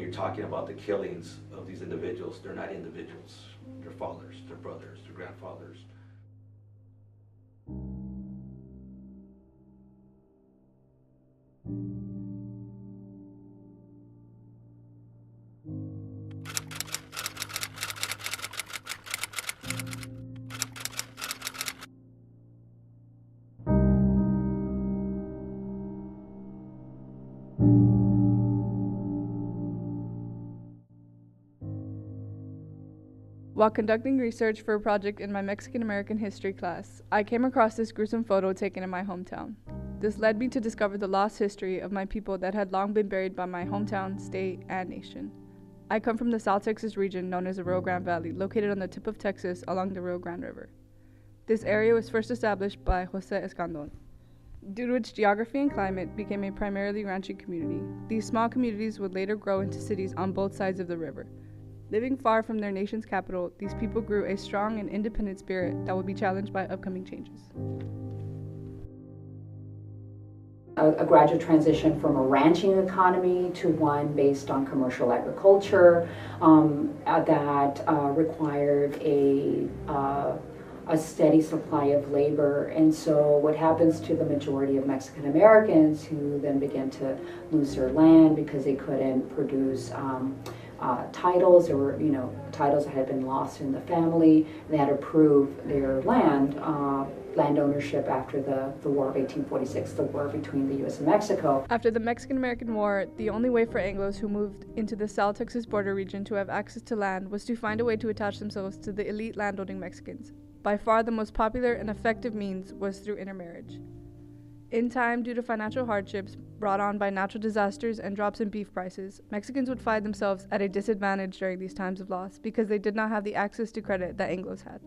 you're talking about the killings of these individuals, they're not individuals. They're fathers, they're brothers, they're grandfathers. While conducting research for a project in my Mexican-American history class, I came across this gruesome photo taken in my hometown. This led me to discover the lost history of my people that had long been buried by my hometown, state, and nation. I come from the South Texas region known as the Rio Grande Valley, located on the tip of Texas along the Rio Grande River. This area was first established by Jose Escandon, due to its geography and climate became a primarily ranching community. These small communities would later grow into cities on both sides of the river. Living far from their nation's capital, these people grew a strong and independent spirit that would be challenged by upcoming changes. A gradual transition from a ranching economy to one based on commercial agriculture that required a steady supply of labor. And so what happens to the majority of Mexican Americans who then begin to lose their land because they couldn't produce titles, or titles that had been lost in the family. They had to prove their land ownership after the War of 1846, the war between the U.S. and Mexico. After the Mexican-American War, the only way for Anglos who moved into the South Texas border region to have access to land was to find a way to attach themselves to the elite landowning Mexicans. By far the most popular and effective means was through intermarriage. In time, due to financial hardships brought on by natural disasters and drops in beef prices, Mexicans would find themselves at a disadvantage during these times of loss because they did not have the access to credit that Anglos had.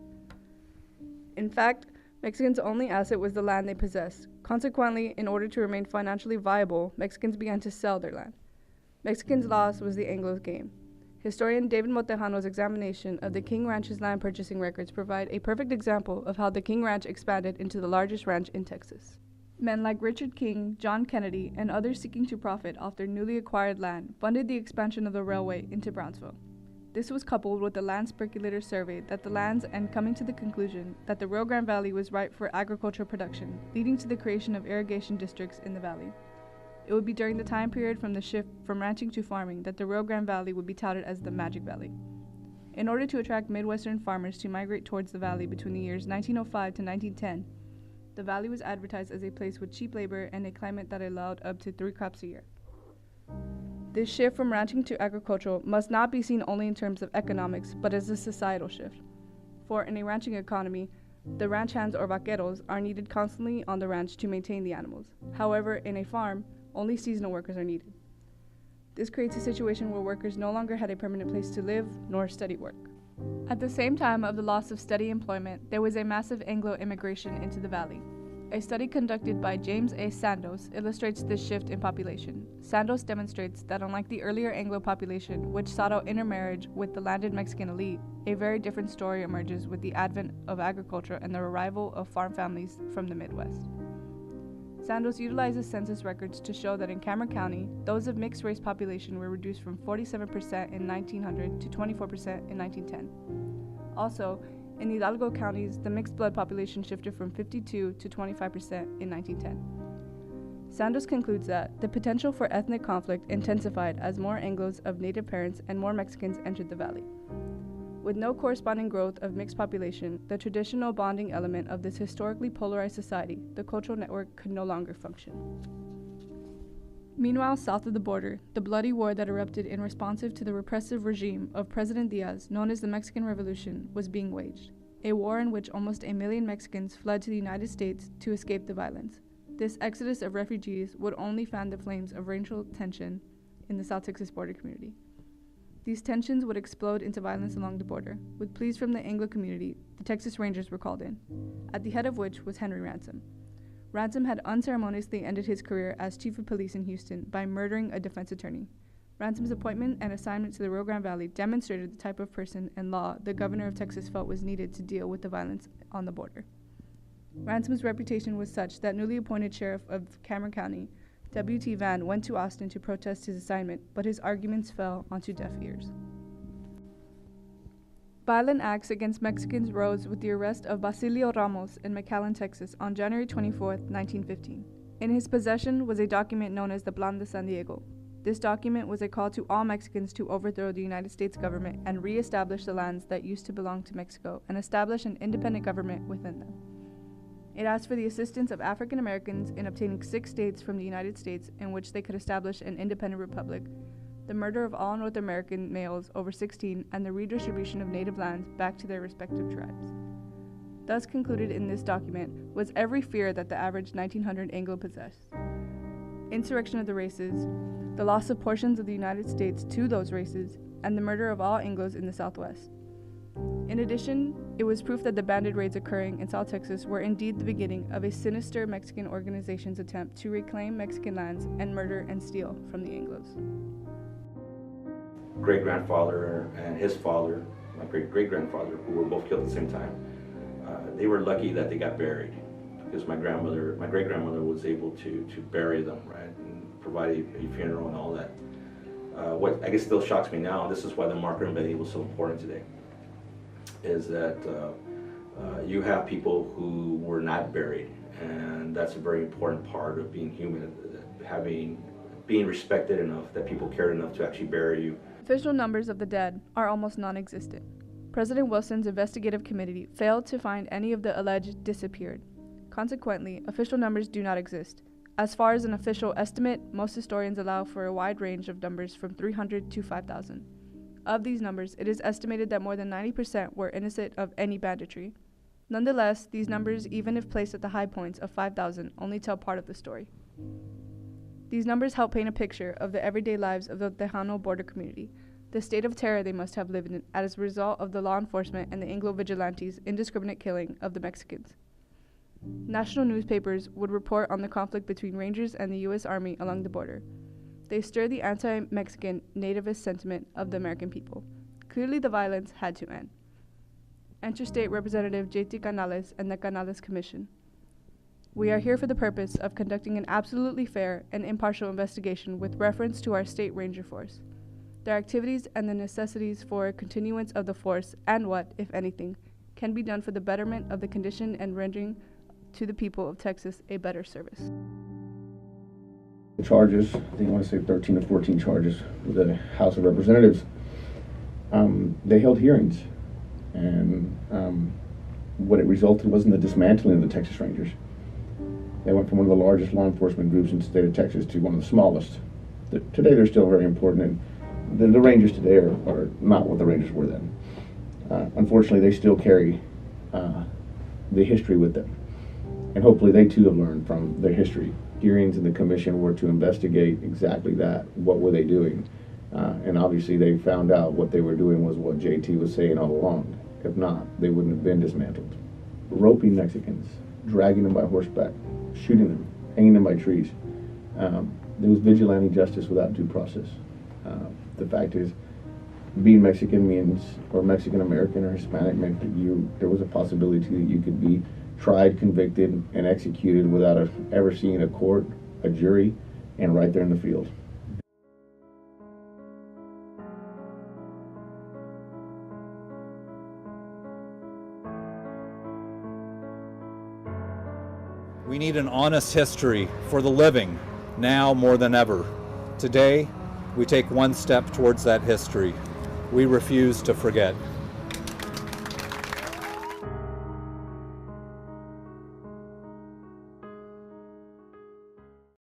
In fact, Mexicans' only asset was the land they possessed. Consequently, in order to remain financially viable, Mexicans began to sell their land. Mexicans' loss was the Anglos' gain. Historian David Motejano's examination of the King Ranch's land purchasing records provide a perfect example of how the King Ranch expanded into the largest ranch in Texas. Men like Richard King, John Kennedy, and others seeking to profit off their newly acquired land funded the expansion of the railway into Brownsville. This was coupled with the land speculator survey that the lands and coming to the conclusion that the Rio Grande Valley was ripe for agricultural production, leading to the creation of irrigation districts in the valley. It would be during the time period from the shift from ranching to farming that the Rio Grande Valley would be touted as the Magic Valley. In order to attract Midwestern farmers to migrate towards the valley between the years 1905 to 1910, the valley was advertised as a place with cheap labor and a climate that allowed up to 3 crops a year. This shift from ranching to agricultural must not be seen only in terms of economics, but as a societal shift. For in a ranching economy, the ranch hands or vaqueros are needed constantly on the ranch to maintain the animals. However, in a farm, only seasonal workers are needed. This creates a situation where workers no longer had a permanent place to live nor steady work. At the same time of the loss of steady employment, there was a massive Anglo immigration into the valley. A study conducted by James A. Sandos illustrates this shift in population. Sandos demonstrates that unlike the earlier Anglo population, which sought out intermarriage with the landed Mexican elite, a very different story emerges with the advent of agriculture and the arrival of farm families from the Midwest. Sandos utilizes census records to show that in Cameron County, those of mixed-race population were reduced from 47% in 1900 to 24% in 1910. Also, in Hidalgo counties, the mixed-blood population shifted from 52 to 25% in 1910. Sandos concludes that the potential for ethnic conflict intensified as more Anglos of native parents and more Mexicans entered the valley. With no corresponding growth of mixed population, the traditional bonding element of this historically polarized society, the cultural network, could no longer function. Meanwhile, south of the border, the bloody war that erupted in response to the repressive regime of President Diaz, known as the Mexican Revolution, was being waged. A war in which almost 1 million Mexicans fled to the United States to escape the violence. This exodus of refugees would only fan the flames of racial tension in the South Texas border community. These tensions would explode into violence along the border. With pleas from the Anglo community, the Texas Rangers were called in, at the head of which was Henry Ransom. Ransom had unceremoniously ended his career as chief of police in Houston by murdering a defense attorney. Ransom's appointment and assignment to the Rio Grande Valley demonstrated the type of person and law the governor of Texas felt was needed to deal with the violence on the border. Ransom's reputation was such that newly appointed sheriff of Cameron County, W.T. Van went to Austin to protest his assignment, but his arguments fell onto deaf ears. Violent acts against Mexicans rose with the arrest of Basilio Ramos in McAllen, Texas on January 24, 1915. In his possession was a document known as the Plan de San Diego. This document was a call to all Mexicans to overthrow the United States government and re-establish the lands that used to belong to Mexico and establish an independent government within them. It asked for the assistance of African Americans in obtaining 6 states from the United States in which they could establish an independent republic, the murder of all North American males over 16, and the redistribution of native lands back to their respective tribes. Thus concluded in this document was every fear that the average 1900 Anglo possessed. Insurrection of the races, the loss of portions of the United States to those races, and the murder of all Anglos in the Southwest. In addition, it was proof that the bandit raids occurring in South Texas were indeed the beginning of a sinister Mexican organization's attempt to reclaim Mexican lands and murder and steal from the Anglos. Great-grandfather and his father, my great-great-grandfather, who were both killed at the same time, they were lucky that they got buried, because my great-grandmother was able to bury them, right, and provide a funeral and all that. What I guess still shocks me now, and this is why the marker embedding was so important today, is that you have people who were not buried, and that's a very important part of being human, being respected enough that people cared enough to actually bury you. Official numbers of the dead are almost non-existent. President Wilson's investigative committee failed to find any of the alleged disappeared. Consequently, official numbers do not exist. As far as an official estimate, most historians allow for a wide range of numbers from 300 to 5,000. Of these numbers, it is estimated that more than 90% were innocent of any banditry. Nonetheless, these numbers, even if placed at the high points of 5,000, only tell part of the story. These numbers help paint a picture of the everyday lives of the Tejano border community, the state of terror they must have lived in as a result of the law enforcement and the Anglo vigilantes' indiscriminate killing of the Mexicans. National newspapers would report on the conflict between Rangers and the U.S. Army along the border. They stir the anti-Mexican nativist sentiment of the American people. Clearly, the violence had to end. Enter State Representative J.T. Canales and the Canales Commission. We are here for the purpose of conducting an absolutely fair and impartial investigation with reference to our state ranger force, their activities and the necessities for continuance of the force, and what, if anything, can be done for the betterment of the condition and rendering to the people of Texas a better service. The charges, I think I want to say 13 or 14 charges with the House of Representatives. They held hearings, and what it resulted was in the dismantling of the Texas Rangers. They went from one of the largest law enforcement groups in the state of Texas to one of the smallest. Today they're still very important, and the Rangers today are not what the Rangers were then. Unfortunately, they still carry the history with them, and hopefully they too have learned from their history. Hearings in the commission were to investigate exactly that. What were they doing? And obviously they found out what they were doing was what JT was saying all along. If not, they wouldn't have been dismantled. Roping Mexicans, dragging them by horseback, shooting them, hanging them by trees. There was vigilante justice without due process. The fact is, being Mexican means, or Mexican American or Hispanic meant that there was a possibility that you could be tried, convicted, and executed without ever seeing a court, a jury, and right there in the field. We need an honest history for the living, now more than ever. Today, we take one step towards that history. We refuse to forget.